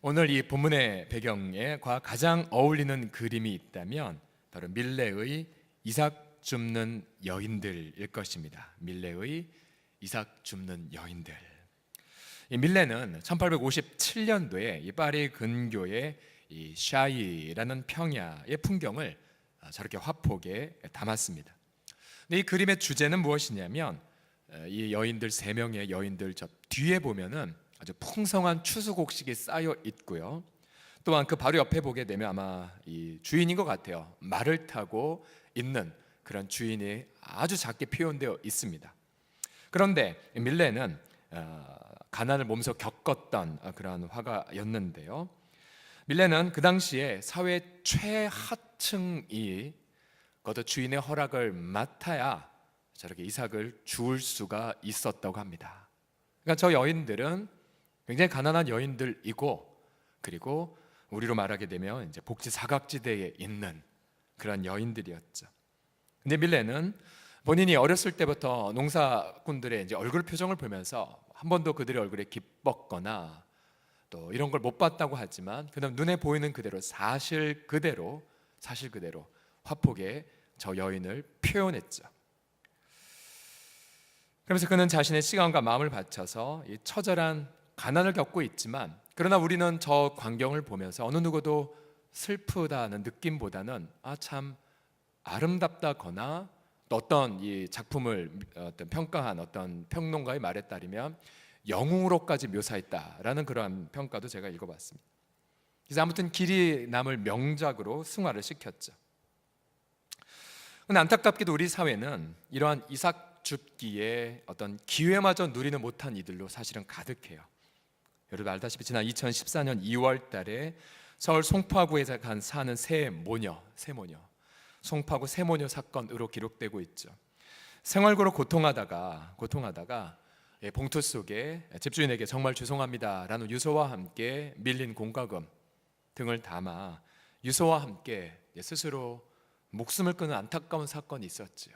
오늘 이 본문의 배경에 가장 어울리는 그림이 있다면 바로 밀레의 이삭 줍는 여인들일 것입니다. 밀레의 이삭 줍는 여인들. 이 밀레는 1857년도에 이 파리 근교의 이 샤이라는 평야의 풍경을 저렇게 화폭에 담았습니다. 근데 이 그림의 주제는 무엇이냐면 이 여인들 세 명의 여인들 저 뒤에 보면은 아주 풍성한 추수곡식이 쌓여 있고요. 또한 그 바로 옆에 보게 되면 아마 이 주인인 것 같아요. 말을 타고 있는 그런 주인이 아주 작게 표현되어 있습니다. 그런데 밀레는 가난을 몸소 겪었던 그런 화가였는데요. 밀레는 그 당시에 사회 최하층이 그것도 주인의 허락을 맡아야 저렇게 이삭을 주울 수가 있었다고 합니다. 그러니까 저 여인들은 굉장히 가난한 여인들이고, 그리고 우리로 말하게 되면 이제 복지 사각지대에 있는 그런 여인들이었죠. 근데 밀레는 본인이 어렸을 때부터 농사꾼들의 이제 얼굴 표정을 보면서 한 번도 그들의 얼굴에 기뻤거나 또 이런 걸 못 봤다고 하지만 그다음 눈에 보이는 그대로 사실 그대로 화폭에 저 여인을 표현했죠. 그러면서 그는 자신의 시간과 마음을 바쳐서 이 처절한 가난을 겪고 있지만, 그러나 우리는 저 광경을 보면서 어느 누구도 슬프다는 느낌보다는 참 아름답다거나 또 어떤 이 작품을 평가한 어떤 평론가의 말에 따르면 영웅으로까지 묘사했다라는 그러한 평가도 제가 읽어봤습니다. 그래서 아무튼 길이 남을 명작으로 승화를 시켰죠. 그런데 안타깝게도 우리 사회는 이러한 이삭 줍기에 어떤 기회마저 누리는 못한 이들로 사실은 가득해요. 여러분 알다시피 지난 2014년 2월 달에 서울 송파구에 사는 새 모녀 송파구 새 모녀 사건으로 기록되고 있죠. 생활고로 고통하다가 봉투 속에 집주인에게 정말 죄송합니다라는 유서와 함께 밀린 공과금 등을 담아 유서와 함께 스스로 목숨을 끊은 안타까운 사건이 있었죠.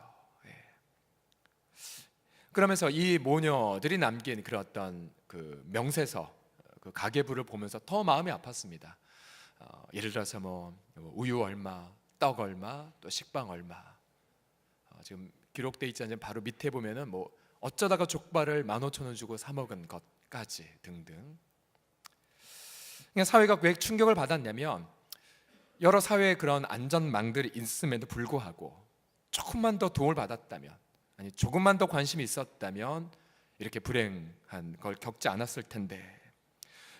그러면서 이 모녀들이 남긴 그런 어떤 그 명세서, 그 가계부를 보면서 더 마음이 아팠습니다. 예를 들어서 뭐 우유 얼마, 떡 얼마, 또 식빵 얼마. 지금 기록돼 있지 않지만 바로 밑에 보면은 뭐 어쩌다가 족발을 15,000원 주고 사 먹은 것까지 등등. 그냥 사회가 왜 충격을 받았냐면 여러 사회의 그런 안전망들이 있음에도 불구하고 조금만 더 도움을 받았다면, 아니 조금만 더 관심이 있었다면 이렇게 불행한 걸 겪지 않았을 텐데.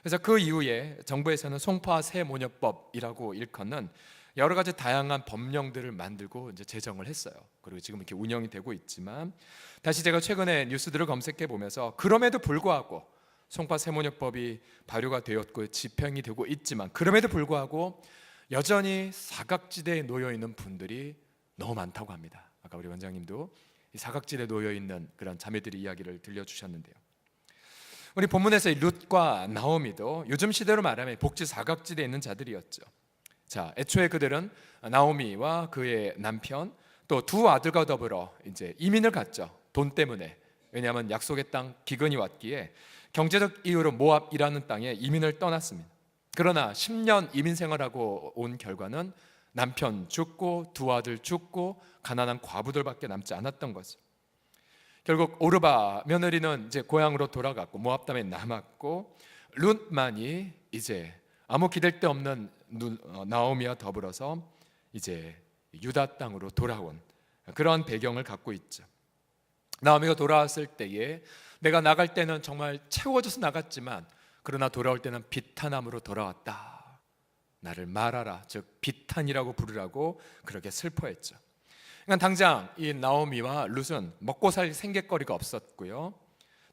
그래서 그 이후에 정부에서는 송파 새모녀법이라고 일컫는 여러 가지 다양한 법령들을 만들고 이제 제정을 했어요. 그리고 지금 이렇게 운영이 되고 있지만, 다시 제가 최근에 뉴스들을 검색해 보면서 그럼에도 불구하고 송파 새모녀법이 발효가 되었고 집행이 되고 있지만, 그럼에도 불구하고 여전히 사각지대에 놓여 있는 분들이 너무 많다고 합니다. 아까 우리 원장님도 이 사각지대에 놓여 있는 그런 자매들의 이야기를 들려주셨는데요. 우리 본문에서 룻과 나오미도 요즘 시대로 말하면 복지 사각지대에 있는 자들이었죠. 자, 애초에 그들은 나오미와 그의 남편 또 두 아들과 더불어 이제 이민을 갔죠. 돈 때문에. 왜냐하면 약속의 땅 기근이 왔기에 경제적 이유로 모압이라는 땅에 이민을 떠났습니다. 그러나 10년 이민 생활하고 온 결과는 남편 죽고 두 아들 죽고 가난한 과부들밖에 남지 않았던 거죠. 결국 오르바 며느리는 이제 고향으로 돌아갔고 모압 땅에 남았고, 룻만이 이제 아무 기댈 데 없는 나오미와 더불어서 이제 유다 땅으로 돌아온 그런 배경을 갖고 있죠. 나오미가 돌아왔을 때에 내가 나갈 때는 정말 채워져서 나갔지만 그러나 돌아올 때는 비탄함으로 돌아왔다. 나를 말하라, 즉 비탄이라고 부르라고 그렇게 슬퍼했죠. 그러니까 당장 이 나오미와 룻은 먹고 살 생계거리가 없었고요,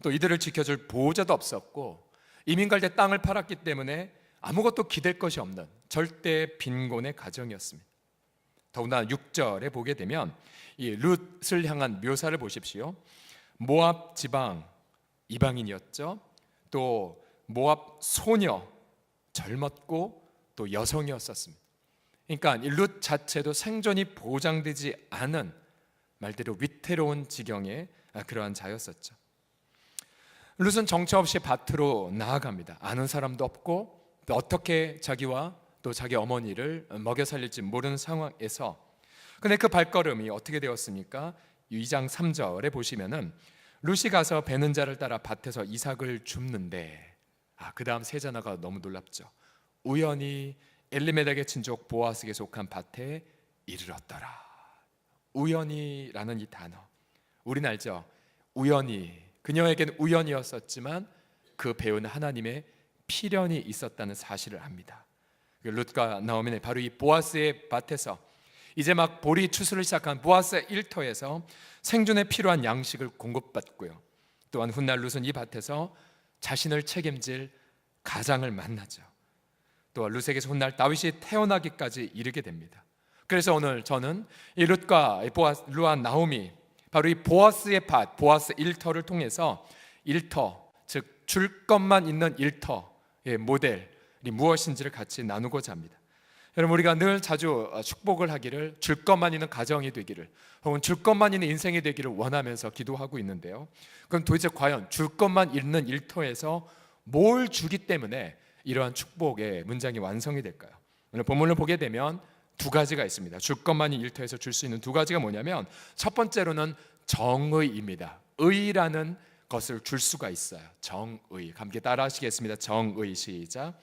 또 이들을 지켜줄 보호자도 없었고, 이민 갈 때 땅을 팔았기 때문에 아무것도 기댈 것이 없는 절대 빈곤의 가정이었습니다. 더군다나 6절에 보게 되면 이 룻을 향한 묘사를 보십시오. 모압 지방 이방인이었죠. 또 모압 소녀, 젊었고 또 여성이었었습니다. 그러니까 룻 자체도 생존이 보장되지 않은 말대로 위태로운 지경의 그러한 자였었죠. 룻은 정처 없이 밭으로 나아갑니다. 아는 사람도 없고 또 어떻게 자기와 또 자기 어머니를 먹여 살릴지 모르는 상황에서, 근데 그 발걸음이 어떻게 되었습니까? 2장 3절에 보시면은 룻이 가서 베는 자를 따라 밭에서 이삭을 줍는데, 그 다음 세 자나가 너무 놀랍죠. 우연히 엘리멜렉의 친족 보아스에게 속한 밭에 이르렀더라. 우연히라는 이 단어, 우리는 알죠? 우연히, 그녀에겐 우연이었었지만 그 배우는 하나님의 필연이 있었다는 사실을 압니다. 룻과 나오미는 바로 이 보아스의 밭에서 이제 막 보리 추수를 시작한 보아스의 일터에서 생존에 필요한 양식을 공급받고요, 또한 훗날 룻은 이 밭에서 자신을 책임질 가장을 만나죠. 또 룻에게서 훗날 다윗이 태어나기까지 이르게 됩니다. 그래서 오늘 저는 이 룻과 룻과 나오미, 바로 이 보아스의 밭, 보아스 일터를 통해서 일터, 즉 줄 것만 있는 일터의 모델이 무엇인지를 같이 나누고자 합니다. 여러분, 우리가 늘 자주 축복을 하기를, 줄 것만 있는 가정이 되기를, 혹은 줄 것만 있는 인생이 되기를 원하면서 기도하고 있는데요, 그럼 도대체 과연 줄 것만 있는 일터에서 뭘 주기 때문에 이러한 축복의 문장이 완성이 될까요? 오늘 본문을 보게 되면 두 가지가 있습니다. 줄 것만 있는 일터에서 줄 수 있는 두 가지가 뭐냐면, 첫 번째로는 정의입니다. 의라는 것을 줄 수가 있어요. 정의. 함께 따라 하시겠습니다. 정의. 시작.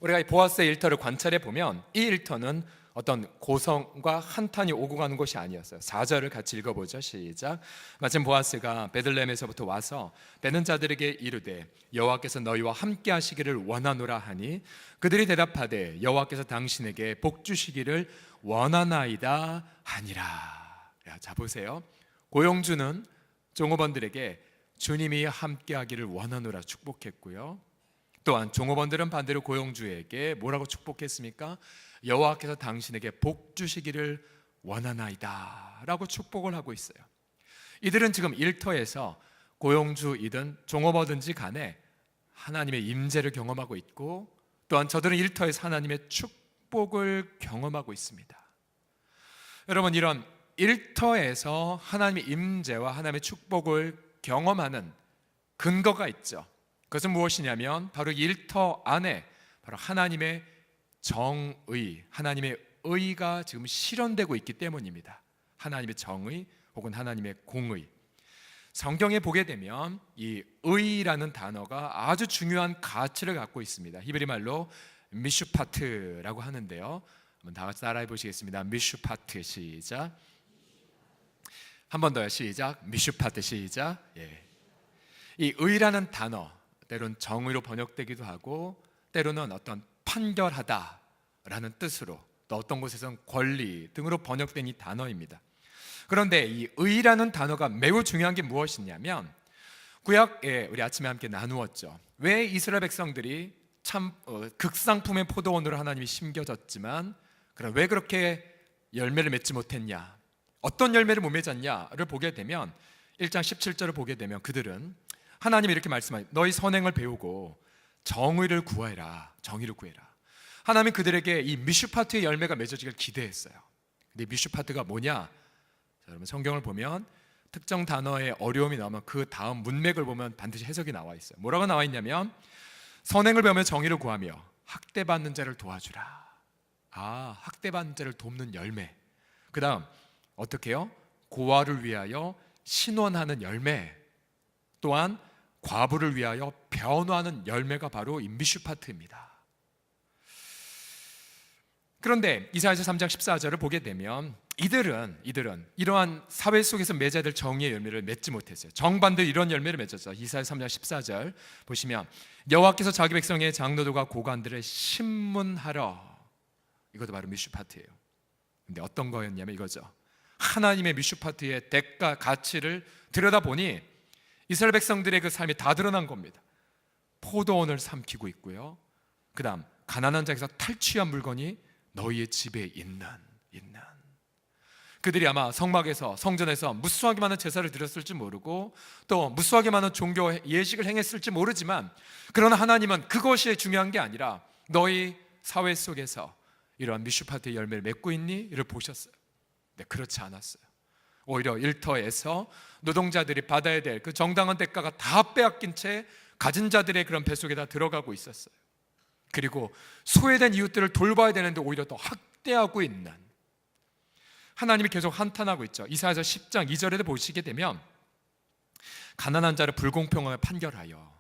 우리가 이 보아스의 일터를 관찰해 보면 이 일터는 어떤 고성과 한탄이 오고 가는 곳이 아니었어요. 4절을 같이 읽어보죠. 시작. 마침 보아스가 베들레헴에서부터 와서 베는 자들에게 이르되 여호와께서 너희와 함께 하시기를 원하노라 하니 그들이 대답하되 여호와께서 당신에게 복 주시기를 원하나이다 하니라. 자, 보세요. 고용주는 종업원들에게 주님이 함께 하기를 원하노라 축복했고요, 또한 종업원들은 반대로 고용주에게 뭐라고 축복했습니까? 여호와께서 당신에게 복 주시기를 원하나이다 라고 축복을 하고 있어요. 이들은 지금 일터에서 고용주이든 종업원든지 간에 하나님의 임재를 경험하고 있고, 또한 저들은 일터에서 하나님의 축복을 경험하고 있습니다. 여러분, 이런 일터에서 하나님의 임재와 하나님의 축복을 경험하는 근거가 있죠. 그것은 무엇이냐면 바로 일터 안에 바로 하나님의 정의, 하나님의 의가 지금 실현되고 있기 때문입니다. 하나님의 정의 혹은 하나님의 공의. 성경에 보게 되면 이 의라는 단어가 아주 중요한 가치를 갖고 있습니다. 히브리 말로 미슈파트라고 하는데요, 한번 다 같이 따라해 보시겠습니다. 미슈파트. 시작. 한 번 더요. 시작. 미슈파트. 시작. 이 의라는 단어, 때로는 정의로 번역되기도 하고 때로는 어떤 판결하다라는 뜻으로, 또 어떤 곳에서는 권리 등으로 번역된 이 단어입니다. 그런데 이 의라는 단어가 매우 중요한 게 무엇이냐면, 구약에 우리 아침에 함께 나누었죠. 왜 이스라엘 백성들이 참 극상품의 포도원으로 하나님이 심겨졌지만 그럼 왜 그렇게 열매를 맺지 못했냐, 어떤 열매를 못 맺었냐를 보게 되면 1장 17절을 보게 되면 그들은 하나님이 이렇게 말씀하니 너희 선행을 배우고 정의를 구하라. 정의를 구해라. 하나님이 그들에게 이 미슈파트의 열매가 맺어지길 기대했어요. 근데 미슈파트가 뭐냐? 자, 여러분, 성경을 보면 특정 단어의 어려움이 나오면 그 다음 문맥을 보면 반드시 해석이 나와 있어요. 뭐라고 나와 있냐면 선행을 배우며 정의를 구하며 학대받는 자를 도와주라. 학대받는 자를 돕는 열매. 그 다음 어떻게 해요? 고아를 위하여 신원하는 열매, 또한 과부를 위하여 변호하는 열매가 바로 이 미슈파트입니다. 그런데 이사야서 3장 14절을 보게 되면 이들은 이러한 사회 속에서 맺어야 될 정의의 열매를 맺지 못했어요. 정반대로 이런 열매를 맺었죠. 이사야 3장 14절 보시면 여호와께서 자기 백성의 장로들과 고관들을 신문하러, 이것도 바로 미슈파트예요. 근데 어떤 거였냐면 이거죠. 하나님의 미슈파트의 대가 가치를 들여다보니 이스라엘 백성들의 그 삶이 다 드러난 겁니다. 포도원을 삼키고 있고요, 그 다음 가난한 자에게서 탈취한 물건이 너희의 집에 있는. 그들이 아마 성막에서, 성전에서 무수하게 많은 제사를 드렸을지 모르고 또 무수하게 많은 종교 예식을 행했을지 모르지만, 그러나 하나님은 그것이 중요한 게 아니라 너희 사회 속에서 이러한 미슈파트의 열매를 맺고 있니? 이를 보셨어요. 네, 그렇지 않았어요. 오히려 일터에서 노동자들이 받아야 될 그 정당한 대가가 다 빼앗긴 채 가진 자들의 그런 뱃속에 다 들어가고 있었어요. 그리고 소외된 이웃들을 돌봐야 되는데 오히려 더 학대하고 있는, 하나님이 계속 한탄하고 있죠. 이사야서 10장 2절에도 보시게 되면 가난한 자를 불공평하게 판결하여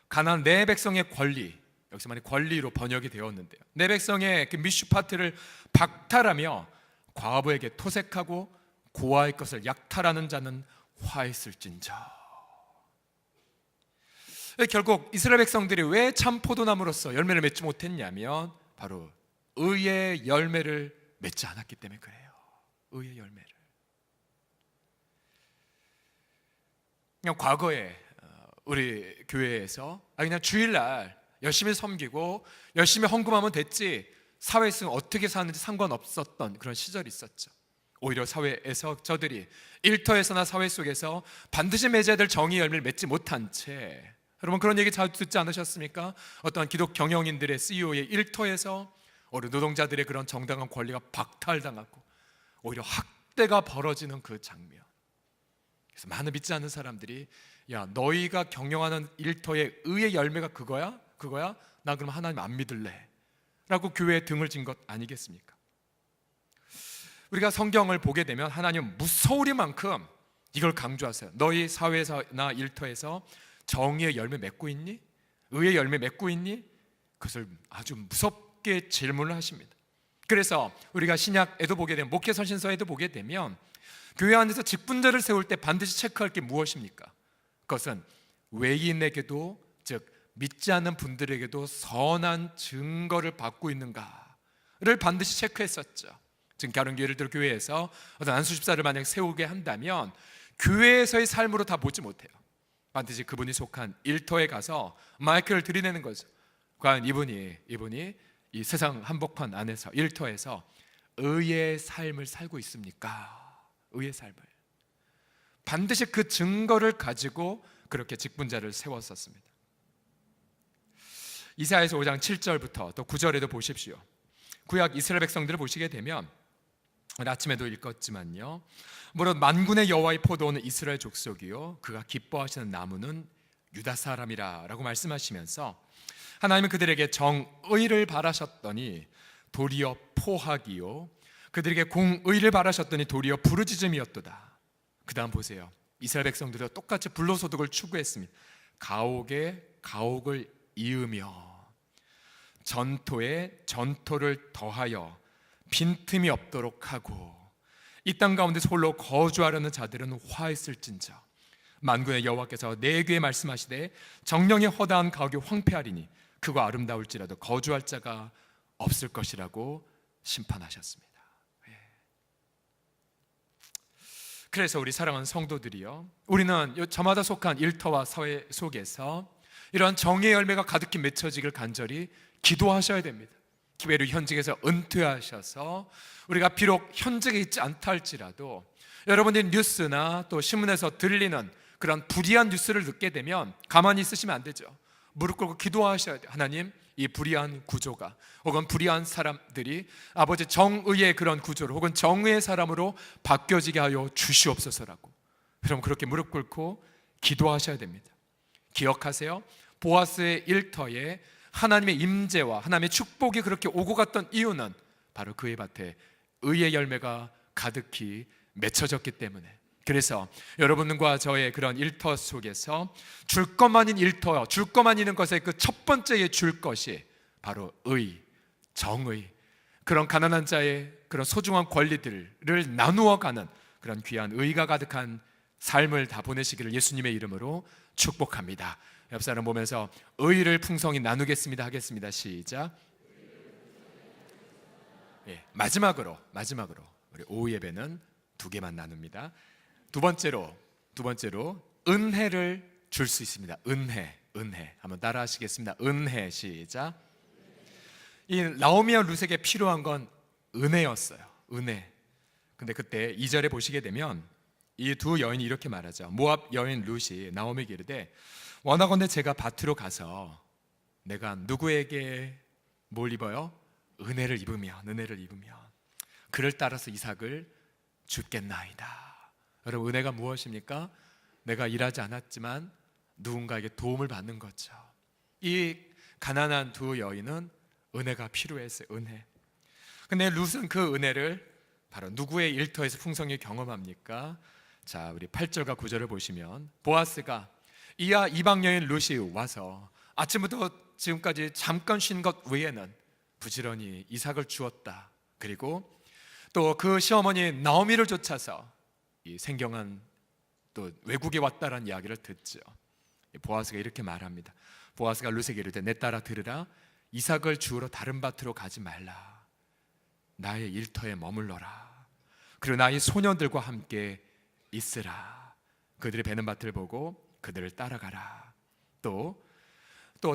가난한 내 백성의 권리, 여기서 만약 권리로 번역이 되었는데요, 내 백성의 그 미슈파트를 박탈하며 과부에게 토색하고 고아의 것을 약탈하는 자는 화했을진저. 결국 이스라엘 백성들이 왜 참 포도나무로서 열매를 맺지 못했냐면 바로 의의 열매를 맺지 않았기 때문에 그래요. 의의 열매를. 그냥 과거에 우리 교회에서 그냥 주일날 열심히 섬기고 열심히 헌금하면 됐지 사회에서 어떻게 사는지 상관없었던 그런 시절이 있었죠. 오히려 사회에서 저들이 일터에서나 사회 속에서 반드시 맺어야 될 정의의 열매를 맺지 못한 채, 여러분 그런 얘기 자주 듣지 않으셨습니까? 어떤 기독 경영인들의 CEO의 일터에서 우리 노동자들의 그런 정당한 권리가 박탈당하고 오히려 학대가 벌어지는 그 장면. 그래서 많은 믿지 않는 사람들이 야, 너희가 경영하는 일터의 의의 열매가 그거야? 나 그럼 하나님 안 믿을래 라고 교회에 등을 진 것 아니겠습니까? 우리가 성경을 보게 되면 하나님 무서우리만큼 이걸 강조하세요. 너희 사회나 일터에서 정의의 열매 맺고 있니? 의의 열매 맺고 있니? 그것을 아주 무섭게 질문을 하십니다. 그래서 우리가 신약에도 보게 되면, 목회서신서에도 보게 되면 교회 안에서 직분자를 세울 때 반드시 체크할 게 무엇입니까? 그것은 외인에게도, 즉 믿지 않는 분들에게도 선한 증거를 받고 있는가를 반드시 체크했었죠. 지금 예를 들어 교회에서 어떤 안수집사를 만약 세우게 한다면 교회에서의 삶으로 다 보지 못해요. 반드시 그분이 속한 일터에 가서 마이크를 들이대는 거죠. 과연 이분이 이 세상 한복판 안에서 일터에서 의의 삶을 살고 있습니까? 의의 삶을 반드시 그 증거를 가지고 그렇게 직분자를 세웠었습니다. 이사야서 5장 7절부터 또 9절에도 보십시오. 구약 이스라엘 백성들을 보시게 되면 아침에도 읽었지만요, 무릇 만군의 여호와의 포도원은 이스라엘 족속이요 그가 기뻐하시는 나무는 유다 사람이라 라고 말씀하시면서 하나님은 그들에게 정의를 바라셨더니 도리어 포악이요 그들에게 공의를 바라셨더니 도리어 부르짖음이었도다. 그 다음 보세요. 이스라엘 백성들도 똑같이 불로소득을 추구했습니다. 가옥에 가옥을 이으며 전토에 전토를 더하여 빈틈이 없도록 하고 이 땅 가운데 홀로 거주하려는 자들은 화했을진저. 만군의 여호와께서 내 귀에 말씀하시되 정령의 허다한 가옥이 황폐하리니 그가 아름다울지라도 거주할 자가 없을 것이라고 심판하셨습니다. 그래서 우리 사랑하는 성도들이요, 우리는 저마다 속한 일터와 사회 속에서 이러한 정의의 열매가 가득히 맺혀지길 간절히 기도하셔야 됩니다. 기회로 현직에서 은퇴하셔서 우리가 비록 현직에 있지 않다 할지라도 여러분들이 뉴스나 또 신문에서 들리는 그런 불의한 뉴스를 듣게 되면 가만히 있으시면 안 되죠. 무릎 꿇고 기도하셔야 돼요. 하나님, 이 불의한 구조가 혹은 불의한 사람들이 아버지 정의의 그런 구조로 혹은 정의의 사람으로 바뀌어지게 하여 주시옵소서라고, 여러분 그렇게 무릎 꿇고 기도하셔야 됩니다. 기억하세요. 보아스의 일터에 하나님의 임재와 하나님의 축복이 그렇게 오고 갔던 이유는 바로 그의 밭에 의의 열매가 가득히 맺혀졌기 때문에. 그래서 여러분과 저의 그런 일터 속에서 줄 것만인 일터, 줄 것만 있는 것의 그 첫 번째에 줄 것이 바로 의, 정의, 그런 가난한 자의 그런 소중한 권리들을 나누어 가는 그런 귀한 의가 가득한 삶을 다 보내시기를 예수님의 이름으로 축복합니다. 옆 사람 보면서 의를 풍성히 나누겠습니다 하겠습니다. 시작. 마지막으로 우리 오후 예배는 2개만 나눕니다. 두 번째로 은혜를 줄 수 있습니다. 은혜 한번 따라 하시겠습니다. 은혜. 시작. 이 나오미와 룻에게 필요한 건 은혜였어요. 은혜. 근데 그때 2절에 보시게 되면 이 두 여인이 이렇게 말하죠. 모압 여인 룻이 나오미에게 이르되 원하건대 제가 밭으로 가서 내가 누구에게 뭘 입어요? 은혜를 입으면 그를 따라서 이삭을 줍겠나이다. 여러분, 은혜가 무엇입니까? 내가 일하지 않았지만 누군가에게 도움을 받는 거죠. 이 가난한 두 여인은 은혜가 필요했어요. 은혜. 근데 룻은 그 은혜를 바로 누구의 일터에서 풍성히 경험합니까? 자, 우리 8절과 9절을 보시면 보아스가 이야 이방 여인 룻이 와서 아침부터 지금까지 잠깐 쉰 것 외에는 부지런히 이삭을 주었다. 그리고 또 그 시어머니 나오미를 쫓아서 이 생경한 또 외국에 왔다라는 이야기를 듣죠. 보아스가 이렇게 말합니다. 보아스가 룻에게 이르되 내 딸아 들으라. 이삭을 주우러 다른 밭으로 가지 말라. 나의 일터에 머물러라. 그리고 나의 소년들과 함께 있으라. 그들이 베는 밭을 보고 그들을 따라가라. 또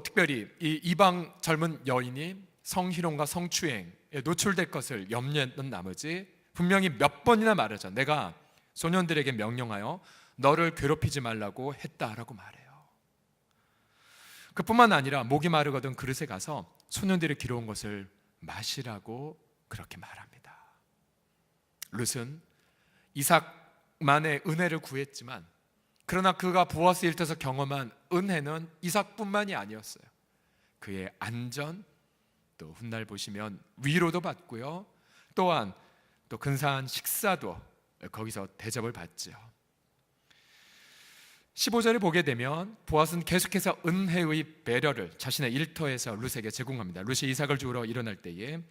특별히 이 이방 젊은 여인이 성희롱과 성추행에 노출될 것을 염려했던 나머지 분명히 몇 번이나 말하죠. 내가 소년들에게 명령하여 너를 괴롭히지 말라고 했다라고 말해요. 그뿐만 아니라 목이 마르거든 그릇에 가서 소년들이 길어온 것을 마시라고 그렇게 말합니다. 룻은 이삭만의 은혜를 구했지만 그러나 그가 보아스 일터에서 경험한 은혜는 이삭뿐만이 아니었어요. 그의 안전, 또 훗날 보시면 위로도 받고요. 또한 또 근사한 식사도 거기서 대접을 받죠. 15절을 보게 되면 보아스는 계속해서 은혜의 배려를 자신의 일터에서 룻에게 제공합니다. 룻이 이삭을 주우러 일어날 때에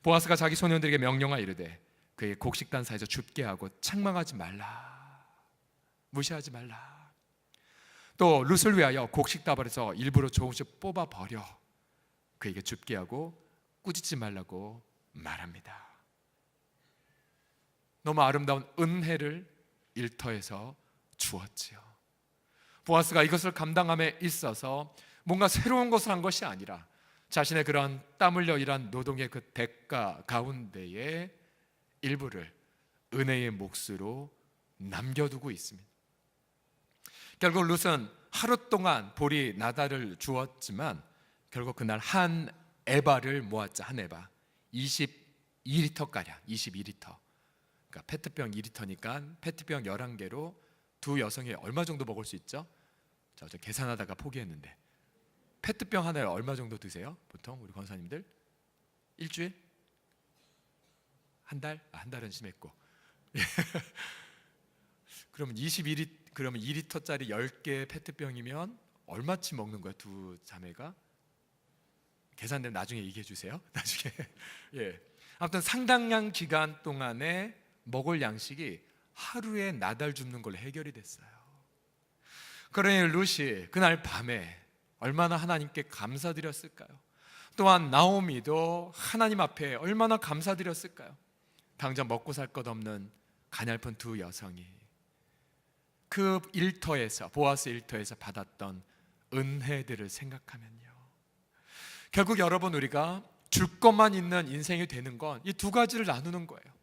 보아스가 자기 소년들에게 명령하 이르되 그의 곡식단 사이에서 줍게 하고 책망하지 말라. 무시하지 말라. 또 룻을 위하여 곡식다발에서 일부러 조금씩 뽑아 버려 그에게 줍게 하고 꾸짖지 말라고 말합니다. 너무 아름다운 은혜를 일터에서 주었지요. 보아스가 이것을 감당함에 있어서 뭔가 새로운 것을 한 것이 아니라 자신의 그런 땀 흘려 일한 노동의 그 대가 가운데에 일부를 은혜의 몫으로 남겨두고 있습니다. 결국 룻은 하루 동안 보리 나달을 주었지만 결국 그날 한 에바를 모았죠. 한 에바 22리터가량 22리터. 그러니까 페트병 2리터니까 페트병 11개로 두 여성이 얼마 정도 먹을 수 있죠? 저 계산하다가 포기했는데 페트병 하나에 얼마 정도 드세요? 보통 우리 권사님들? 일주일? 한 달? 한 달은 심했고 그러면 2리터짜리 10개 페트병이면 얼마치 먹는 거야? 두 자매가? 계산되면 나중에 얘기해 주세요. 나중에. 예. 아무튼 상당량 기간 동안에 먹을 양식이 하루에 나달 줍는 걸로 해결이 됐어요. 그러니 룻이 그날 밤에 얼마나 하나님께 감사드렸을까요? 또한 나오미도 하나님 앞에 얼마나 감사드렸을까요? 당장 먹고 살 것 없는 가냘픈 두 여성이 그 일터에서 보아스 일터에서 받았던 은혜들을 생각하면요, 결국 여러분 우리가 줄 것만 있는 인생이 되는 건 이 두 가지를 나누는 거예요.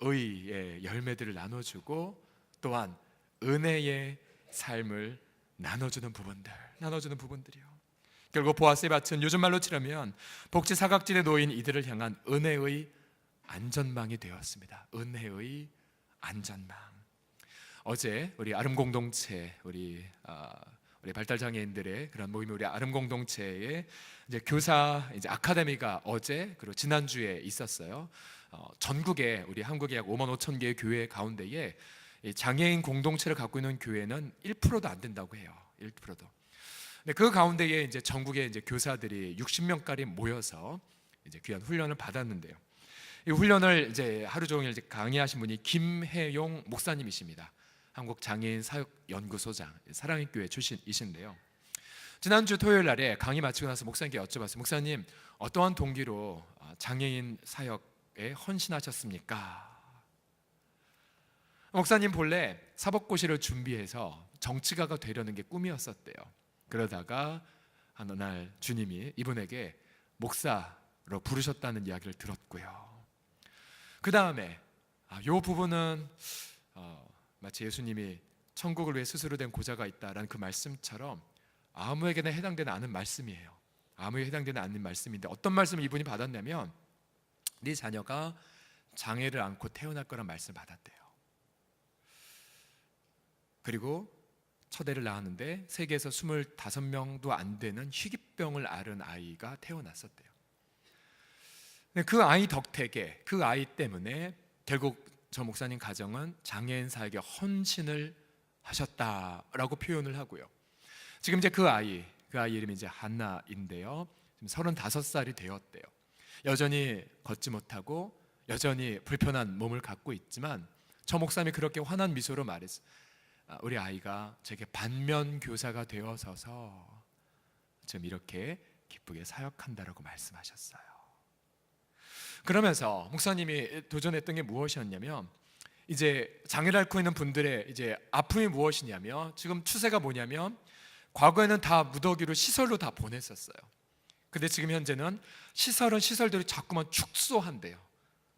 의의 열매들을 나눠주고 또한 은혜의 삶을 나눠주는 부분들이요. 결국 보아스의 밭은 요즘 말로 치려면 복지 사각지대에 놓인 이들을 향한 은혜의 안전망이 되었습니다. 은혜의 안전망. 어제 우리 아름 공동체 우리 발달 장애인들의 그런 모임 우리 아름 공동체의 이제 교사 이제 아카데미가 어제 그리고 지난주에 있었어요. 전국에 우리 한국에 약 5만 5천 개의 교회 가운데에 장애인 공동체를 갖고 있는 교회는 1%도 안 된다고 해요. 1%도. 근데 그 가운데에 이제 전국에 이제 교사들이 60명까지 모여서 이제 귀한 훈련을 받았는데요. 이 훈련을 이제 하루 종일 이제 강의하신 분이 김혜용 목사님이십니다. 한국 장애인 사역 연구소장 사랑의 교회 출신이신데요. 지난주 토요일 날에 강의 마치고 나서 목사님께 여쭤봤어요. 목사님, 어떠한 동기로 장애인 사역에 헌신하셨습니까? 목사님 본래 사법고시를 준비해서 정치가가 되려는 게 꿈이었었대요. 그러다가 어느 날 주님이 이분에게 목사로 부르셨다는 이야기를 들었고요. 그 다음에 이 부분은 마치 예수님이 천국을 위해 스스로 된 고자가 있다라는 그 말씀처럼 아무에게나 해당되는 않은 말씀이에요. 아무에게 해당되는 않는 말씀인데 어떤 말씀을 이분이 받았냐면 네 자녀가 장애를 안고 태어날 거란 말씀을 받았대요. 그리고 첫애를 낳았는데 세계에서 25명도 안 되는 폐병을 앓은 아이가 태어났었대요. 그 아이 덕택에, 그 아이 때문에 결국 저 목사님 가정은 장애인 사에게 헌신을 하셨다라고 표현을 하고요. 지금 이제 그 아이 이름이 이제 한나인데요. 지금 35살이 되었대요. 여전히 걷지 못하고 여전히 불편한 몸을 갖고 있지만 저 목사님이 그렇게 환한 미소로 말했어요. 우리 아이가 제게 반면 교사가 되어서서 지금 이렇게 기쁘게 사역한다라고 말씀하셨어요. 그러면서 목사님이 도전했던 게 무엇이었냐면, 이제 장애를 앓고 있는 분들의 이제 아픔이 무엇이냐면, 지금 추세가 뭐냐면 과거에는 다 무더기로 시설로 다 보냈었어요. 근데 지금 현재는 시설들이 자꾸만 축소한대요.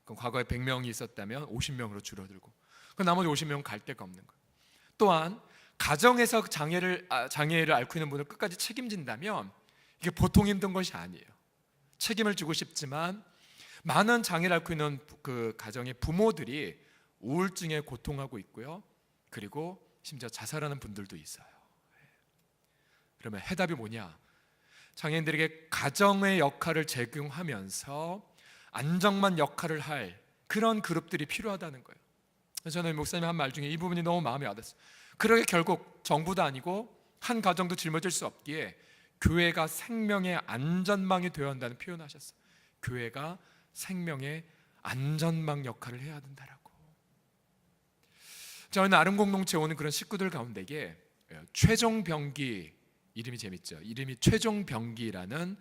그럼 과거에 100명이 있었다면 50명으로 줄어들고, 그 나머지 50명은 갈 데가 없는 거예요. 또한 가정에서 장애를 앓고 있는 분을 끝까지 책임진다면 이게 보통 힘든 것이 아니에요. 책임을 지고 싶지만 많은 장애를 앓고 있는 그 가정의 부모들이 우울증에 고통하고 있고요. 그리고 심지어 자살하는 분들도 있어요. 그러면 해답이 뭐냐? 장애인들에게 가정의 역할을 제공하면서 안정만 역할을 할 그런 그룹들이 필요하다는 거예요. 저는 목사님 한 말 중에 이 부분이 너무 마음에 와닿았어요. 그러게 결국 정부도 아니고 한 가정도 짊어질 수 없기에 교회가 생명의 안전망이 되어야 한다는 표현을 하셨어요. 교회가 생명의 안전망 역할을 해야 된다라고. 저는 아름 공동체 오는 그런 식구들 가운데에 최종병기, 이름이 재밌죠. 이름이 최종병기라는,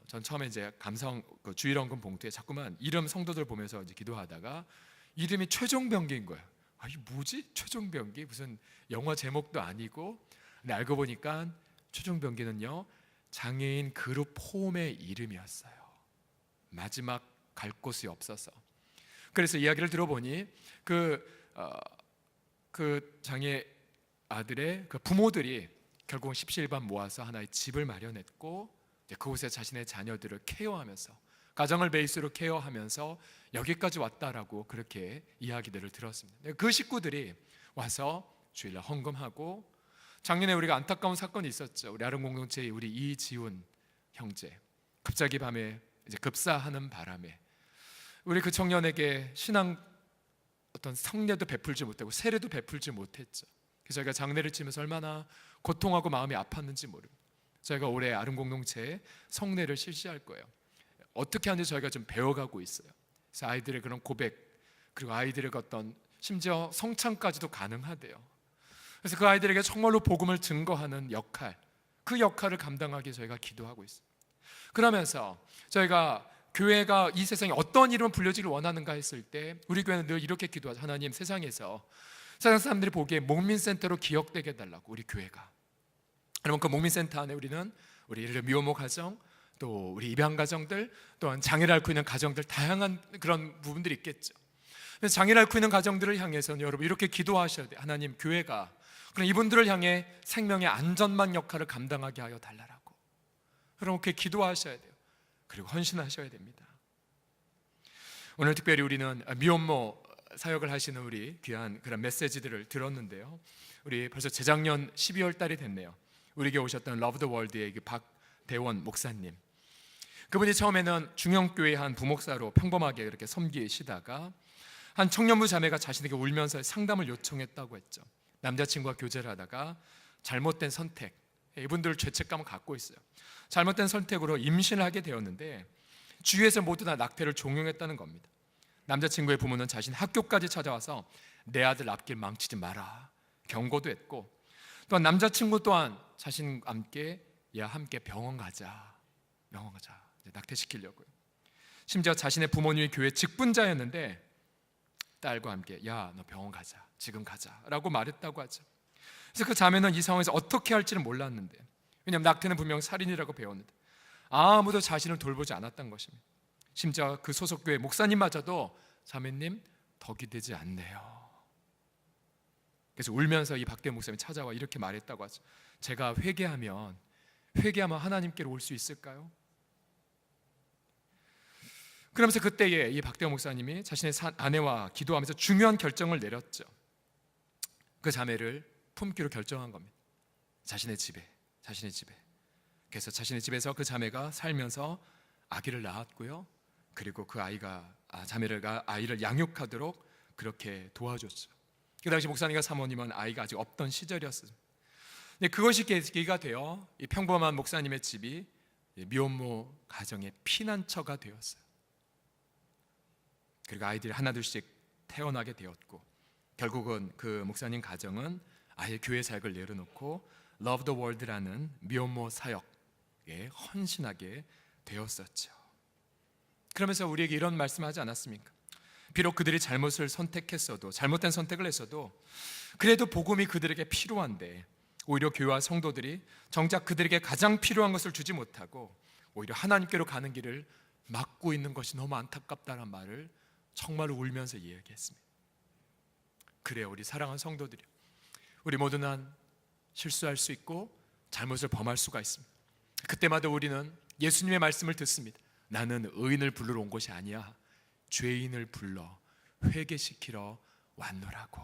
전 처음에 이제 감성 주일원금 봉투에 자꾸만 이름 성도들 보면서 이제 기도하다가 이름이 최종병기인 거예요. 이게 뭐지? 최종병기? 무슨 영화 제목도 아니고. 근데 알고 보니까 최종병기는요, 장애인 그룹 홈의 이름이었어요. 마지막 갈 곳이 없어서. 그래서 이야기를 들어보니 그 장애 아들의 그 부모들이 결국은 십시일반 모아서 하나의 집을 마련했고, 그곳에 자신의 자녀들을 케어하면서, 가정을 베이스로 케어하면서 여기까지 왔다라고 그렇게 이야기들을 들었습니다. 그 식구들이 와서 주일날 헌금하고, 작년에 우리가 안타까운 사건이 있었죠. 우리 아름 공동체의 우리 이지훈 형제, 갑자기 밤에 이제 급사하는 바람에 우리 그 청년에게 신앙 어떤 성례도 베풀지 못하고 세례도 베풀지 못했죠. 그래서 저희가 장례를 치면서 얼마나 고통하고 마음이 아팠는지 모릅니다. 저희가 올해 아름 공동체에 성례를 실시할 거예요. 어떻게 하는지 저희가 좀 배워가고 있어요. 그래서 아이들의 그런 고백, 그리고 아이들의 어떤 심지어 성찬까지도 가능하대요. 그래서 그 아이들에게 정말로 복음을 증거하는 역할, 그 역할을 감당하기 위해 저희가 기도하고 있어요. 그러면서 저희가 교회가 이 세상에 어떤 이름을 불려지기를 원하는가 했을 때 우리 교회는 늘 이렇게 기도하죠. 하나님, 세상에서 세상 사람들이 보기에 목민센터로 기억되게 해달라고, 우리 교회가. 그러면 그 목민센터 안에 우리는 우리 예를 들어 미혼모 가정, 또 우리 입양 가정들, 또한 장애를 앓고 있는 가정들, 다양한 그런 부분들이 있겠죠. 그래서 장애를 앓고 있는 가정들을 향해서는 여러분 이렇게 기도하셔야 돼요. 하나님, 교회가 그럼 이분들을 향해 생명의 안전망 역할을 감당하게 하여 달라라고. 그렇게 기도하셔야 돼요. 그리고 헌신하셔야 됩니다. 오늘 특별히 우리는 미혼모 사역을 하시는 우리 귀한 그런 메시지들을 들었는데요. 우리 벌써 재작년 12월 달이 됐네요. 우리에게 오셨던 러브 더 월드의 박대원 목사님, 그분이 처음에는 중형교회 한 부목사로 평범하게 그렇게 섬기시다가 한 청년부 자매가 자신에게 울면서 상담을 요청했다고 했죠. 남자친구와 교제를 하다가 잘못된 선택, 이분들 죄책감을 갖고 있어요. 잘못된 선택으로 임신을 하게 되었는데 주위에서 모두 다 낙태를 종용했다는 겁니다. 남자친구의 부모는 자신 학교까지 찾아와서 내 아들 앞길 망치지 마라 경고도 했고, 또한 남자친구 또한 자신과 함께 함께 병원 가자 낙태시키려고요. 심지어 자신의 부모님이 교회 직분자였는데 딸과 함께 너 병원 가자, 지금 가자라고 말했다고 하죠. 그래서 그 자매는 이 상황에서 어떻게 할지는 몰랐는데, 왜냐하면 낙태는 분명 살인이라고 배웠는데 아무도 자신을 돌보지 않았던 것입니다. 심지어 그 소속교회 목사님마저도 자매님 덕이 되지 않네요. 그래서 울면서 이 박대원 목사님이 찾아와 이렇게 말했다고 하죠. 제가 회개하면 하나님께로 올 수 있을까요? 그러면서 그때에 이 박대원 목사님이 자신의 아내와 기도하면서 중요한 결정을 내렸죠. 그 자매를 품기로 결정한 겁니다. 자신의 집에. 그래서 자신의 집에서 그 자매가 살면서 아기를 낳았고요. 그리고 그 자매가 아이를 양육하도록 그렇게 도와줬죠. 그 당시 목사님과 사모님은 아이가 아직 없던 시절이었어요. 근데 그것이 계기가 되어 이 평범한 목사님의 집이 미혼모 가정의 피난처가 되었어요. 그리고 아이들이 하나둘씩 태어나게 되었고, 결국은 그 목사님 가정은 아예 교회 사역을 내려놓고 Love the World라는 미혼모 사역에 헌신하게 되었었죠. 그러면서 우리에게 이런 말씀하지 않았습니까? 비록 그들이 잘못을 선택했어도, 잘못된 선택을 했어도 그래도 복음이 그들에게 필요한데 오히려 교회와 성도들이 정작 그들에게 가장 필요한 것을 주지 못하고 오히려 하나님께로 가는 길을 막고 있는 것이 너무 안타깝다는 말을 정말 울면서 이야기했습니다. 그래요, 우리 사랑하는 성도들이, 우리 모두는 실수할 수 있고 잘못을 범할 수가 있습니다. 그때마다 우리는 예수님의 말씀을 듣습니다. 나는 의인을 부르러 온 것이 아니야, 죄인을 불러 회개시키러 왔노라고.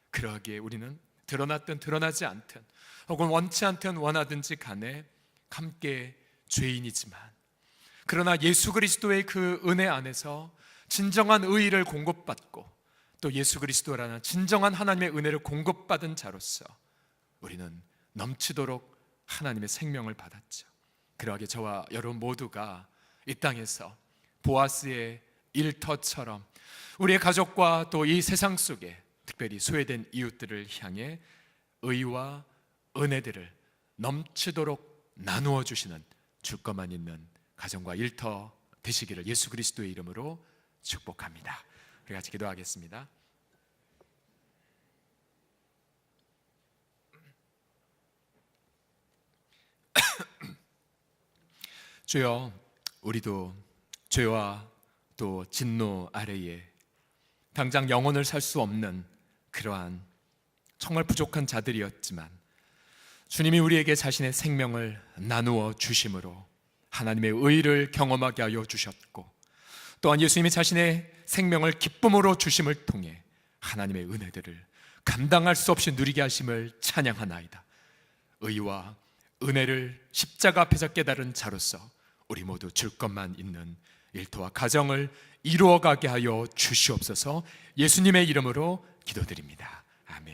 그러기에 우리는 드러났든 드러나지 않든 혹은 원치 않든 원하든지 간에 함께 죄인이지만, 그러나 예수 그리스도의 그 은혜 안에서 진정한 의의를 공급받고 또 예수 그리스도라는 진정한 하나님의 은혜를 공급받은 자로서 우리는 넘치도록 하나님의 생명을 받았죠. 그러하게 저와 여러분 모두가 이 땅에서 보아스의 일터처럼 우리의 가족과 또 이 세상 속에 특별히 소외된 이웃들을 향해 의와 은혜들을 넘치도록 나누어 주시는, 줄 것만 있는 가정과 일터 되시기를 예수 그리스도의 이름으로 축복합니다. 우리 같이 기도하겠습니다. 주여, 우리도 죄와 또 진노 아래에 당장 영혼을 살 수 없는 그러한 정말 부족한 자들이었지만 주님이 우리에게 자신의 생명을 나누어 주심으로 하나님의 의를 경험하게 하여 주셨고, 또한 예수님이 자신의 생명을 기쁨으로 주심을 통해 하나님의 은혜들을 감당할 수 없이 누리게 하심을 찬양하나이다. 의와 은혜를 십자가 앞에서 깨달은 자로서 우리 모두 줄 것만 있는 일터와 가정을 이루어가게 하여 주시옵소서. 예수님의 이름으로 기도드립니다. 아멘.